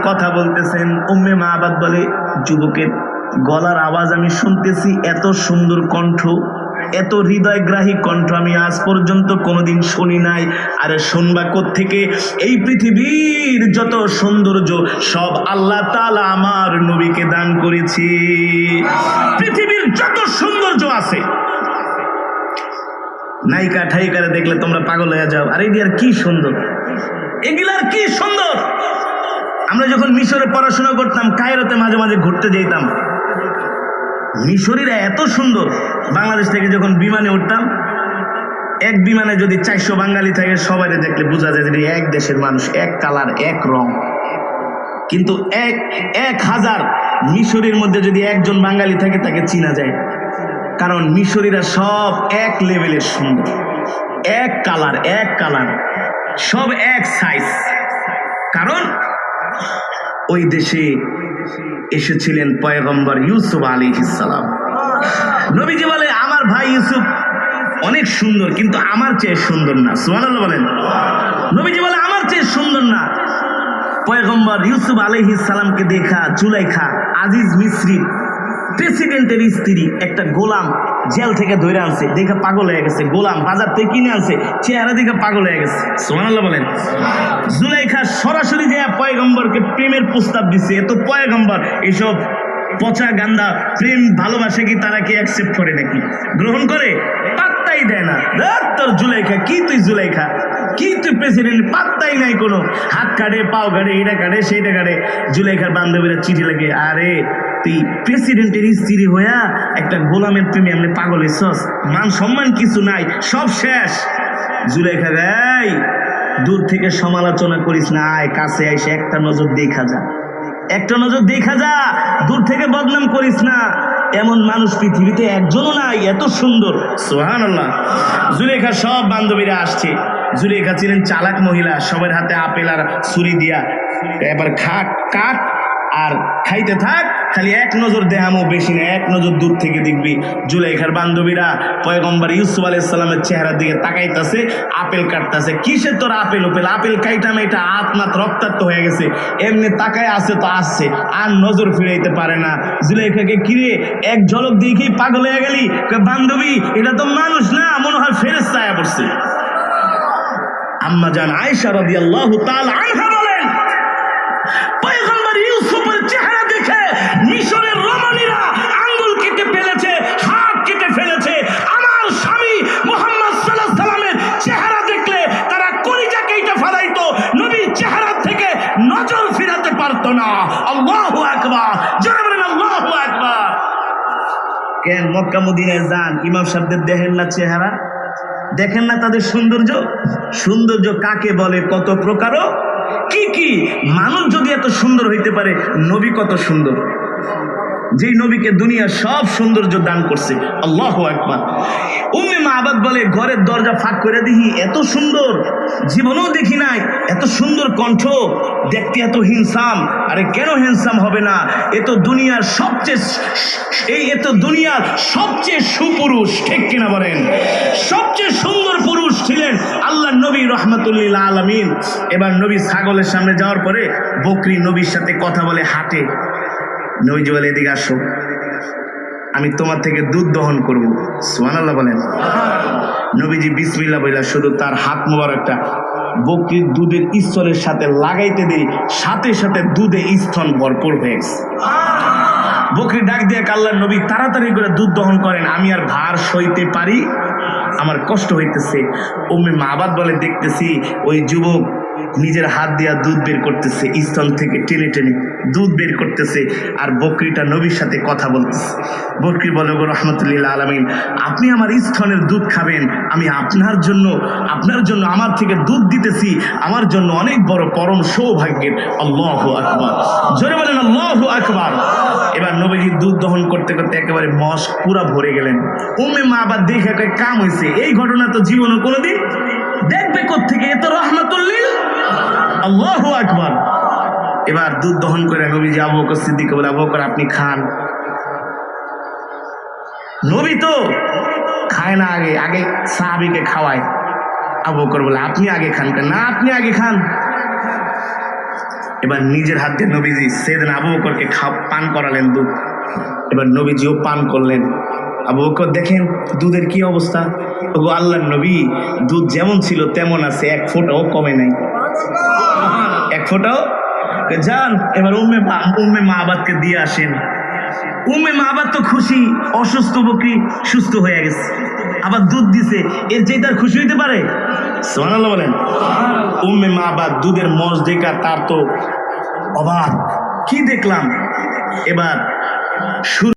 কথা বলতেছেন। উম্মে মাবাদ বলে, যুবকের গলার আওয়াজ আমি শুনতেছি, এত সুন্দর কণ্ঠ, এত হৃদয়গ্রাহী কণ্ঠ আমি আজ পর্যন্ত কোনোদিন শুনি নাই। আরে শুনবা কোত্থেকে? এই পৃথিবীর যত সৌন্দর্য সব আল্লাহ তাআলা আমার নবীকে দান করেছি। পৃথিবীর যত সৌন্দর্য আছে, নায়িকা ঠাইকারে দেখলে তোমরা পাগল হয়ে যাও, আরে এগুলার কি সুন্দর, এগুলার কি সুন্দর। আমরা যখন মিশরে পড়াশোনা করতাম, কায়রোতে মাঝে মাঝে ঘুরতে যেতাম, মিশরীরা এত সুন্দর। বাংলাদেশ থেকে যখন বিমানে উঠতাম, এক বিমানে যদি 400 বাঙালি থাকে, সবাই দেখলে বোঝা যায় যে এক দেশের মানুষ, এক কালার, এক রং। কিন্তু 1000 মিশরীর মধ্যে যদি একজন বাঙালি থাকে, তাকে চিনা যায়, কারণ মিশরীরা সব এক লেভেলের সুন্দর, এক কালার, সব এক সাইজ। কারণ ওই দেশে এসেছিলেন পয়গম্বর ইউসুফ আলাইহিস সালাম। নবীজি বলে, আমার ভাই ইউসুফ অনেক সুন্দর, কিন্তু আমার চেয়ে সুন্দর না। সুবহানাল্লাহ বলেন। নবীজি বলে, আমার চেয়ে সুন্দর না। পয়গম্বর ইউসুফ আলাইহিস সালামকে দেখা জুলাইখা, আজিজ মিসরির প্রেসিডেন্টের স্ত্রী, একটা গোলাম জেল থেকে ধরে আনছে, দেখে পাগল হয়ে গেছে। গোলাম বাজার থেকে কিনে আনছে, চেহারা দেখে পাগল হয়ে গেছে। সুবহানাল্লাহ বলেন। জুলাইখা সরাসরি যে পয়গম্বরকে প্রেমের প্রস্তাব দিছে। এত পয়গম্বর এসব পচা গান্দা প্রেম ভালোবাসে কি তারা কি অ্যাকসেপ্ট করে নাকি? গ্রহণ করে? পাত্তাই দেয় না। তোর জুলাইখা কি, তুই জুলাইখা কি, তুই প্রেসিডেন্ট, পাত্তাই নাই কোনো। হাত কাটে, পাও কাটে, এটা কাটে, সেইটা কাটে। জুলাইখার বান্ধবীরা চিঠি লাগে, আরে তুই প্রেসিডেন্টের স্ত্রী হইয়া একটা গোলামের প্রেমে এমনি পাগল হইছস, মান সম্মান কিছু নাই, সব শেষ। জুলাইখা গাই, দূর থেকে সমালোচনা করিস না, আয় কাছে আইসে একটা নজর দেখা যা, একটা নজর দেখা যা, দূর থেকে বদনাম করিস না। এমন মানুষ পৃথিবীতে একজনও নাই এত সুন্দর। সুবহানাল্লাহ। জুলেখা সব বান্ধবীরা আসছে। জুলেখা ছিলেন চালাক মহিলা, সবার হাতে আপেল আর ছুরি দিয়া, এবার কাট আর খাইতে থাক, খালি এক নজর দেহামো, বেশি না, এক নজর দূর থেকে দেখবি। জুলেখার বান্ধবীরা পয়গম্বর ইউসুফ আলাইহিস সালামের চেহারার দিকে তাকাইতেছে, আপেল কাটতেছে। কিসের তোর আপেল কাইটাম, এটা আত্মাত রক্তাক্ত হয়ে গেছে, এমনি তাকায় আছে তো আসছে, আর নজর ফিরাইতে পারে না। জুলেখাকে কিরে এক ঝলক দেখেই পাগল হয়ে গেলি? বান্ধবী, এটা তো মানুষ না, মনে হয় ফেরেশতা আয়া পড়ছে। আম্মা জান আয়েশা রাদিয়াল্লাহু তাআলা আনহা বলেন, পয়গম্বর ইউসুফের চেহারা দেখে মিশরের রমণীরা আঙ্গুল কেটে ফেলেছে, হাত কেটে ফেলেছে। আমার স্বামী মুহাম্মদ সাল্লাল্লাহু আলাইহি সাল্লামের চেহারা দেখলে তারা কলিজা কেটে ফেলাইতো, নবীর চেহারা থেকে নজর ফিরাতে পারতো না। আল্লাহু আকবার, জোরে বলেন আল্লাহু আকবার। কেন মক্কা মদিনায় যান, ইমাম সাহেবদের দেখেন না চেহারা? দেখেন না তাদের সৌন্দর্য? সৌন্দর্য কাকে বলে, কত প্রকারও কি কি। মানুষ যদি এত সুন্দর হইতে পারে, নবী কত সুন্দর, যেই নবীকে দুনিয়া সব সৌন্দর্য দান করছে। আল্লাহু আকবার। উম্মে মাবাদ বলে, ঘরের দরজা ফাঁক করে দেখি, এত সুন্দর জীবনেও দেখি নাই, এত সুন্দর কণ্ঠ, দেখতে এত হিংসাম। আরে কেন হিংসাম হবে না? এ তো দুনিয়ার সবচেয়ে সুপুরুষ, ঠিক কিনা বলেন? সবচেয়ে সুন্দর পুরুষ ছিলেন আল্লাহ নবী রাহমাতুল লিল আলামিন। এবার নবী ছাগলের সামনে যাওয়ার পরে বকরি নবীর সাথে কথা বলে হাঁটে। নবীজি বলে, এদিকে আসো, আমি তোমার থেকে দুধ দহন করব। সুবহানাল্লাহ বলেন। নবীজি বিসমিল্লাহ বইলা শুধু তার হাত মোবারকটা বকরির দুধের স্তনের সাথে লাগাইতে দেই, সাথে সাথে দুধে স্তন ভরপুর হয়ে গেছে। বকরি ডাক দিয়ে আল্লাহর নবী, তাড়াতাড়ি করে দুধ দহন করেন, আমি আর ভার সইতে পারি, আমার কষ্ট হইতেছে। উম্মে মাবাদ বলে, দেখতেছি ওই যুবক নিজের হাত দিয়া দুধ বের করতেছে, স্তন থেকে টেনে টেনে দুধ বের করতেছে, আর বকরিটা নবীর সাথে কথা বলতেছে। বকরি বলে, গো রাহমাতুল লিল আলামিন, আপনি আমার স্তনের দুধ খাবেন, আমি আপনার জন্য আমার থেকে দুধ দিতেছি, আমার জন্য অনেক বড় পরম সৌভাগ্যের। আল্লাহু আকবার, জোরে বলেন আল্লাহু আকবার। এবার নবীজি দুধ দহন করতে করতে একেবারে মস্ক পুরা ভরে গেলেন। উম্মে মাবাদ দেখে কাম হয়েছে, এই ঘটনা তো জীবনে কোনোদিন দেখবে কোত্থেকে, এ তো রাহমাতুল লিল। আল্লাহু আকবার। এবার দুধ দহন করে নবীজি আবু বকর সিদ্দিক বলে, আবু বকর আপনি খান। নবী তো খায় না, আগে সাহাবীকে খাওয়ায়। আবু বকর বলে, আপনি আগে খান। না, আপনি আগে খান। এবার নিজের হাত দিয়ে নবীজি সেদিন আবু বকরকে পান করালেন দুধ। এবার নবীজিও পান করলেন। আবু বকর দেখেন দুধের কি অবস্থা। ওগো আল্লাহর নবী, দুধ যেমন ছিল তেমন আছে, এক ফোঁটাও কমে নাই, এক ফোঁটাও। যান এবার উম্মে মাবাদকে দিয়ে আসেন। উম্মে মাবাদ তো খুশি, অসুস্থ বকরি সুস্থ হয়ে গেছে, আবার দুধ দিছে, এর চেয়ে তার খুশি হইতে পারে? সুবহানাল্লাহ বলেন। উম্মে মাবাদ দুধের মজ দেখা তার তো অবাক, কি দেখলাম। এবার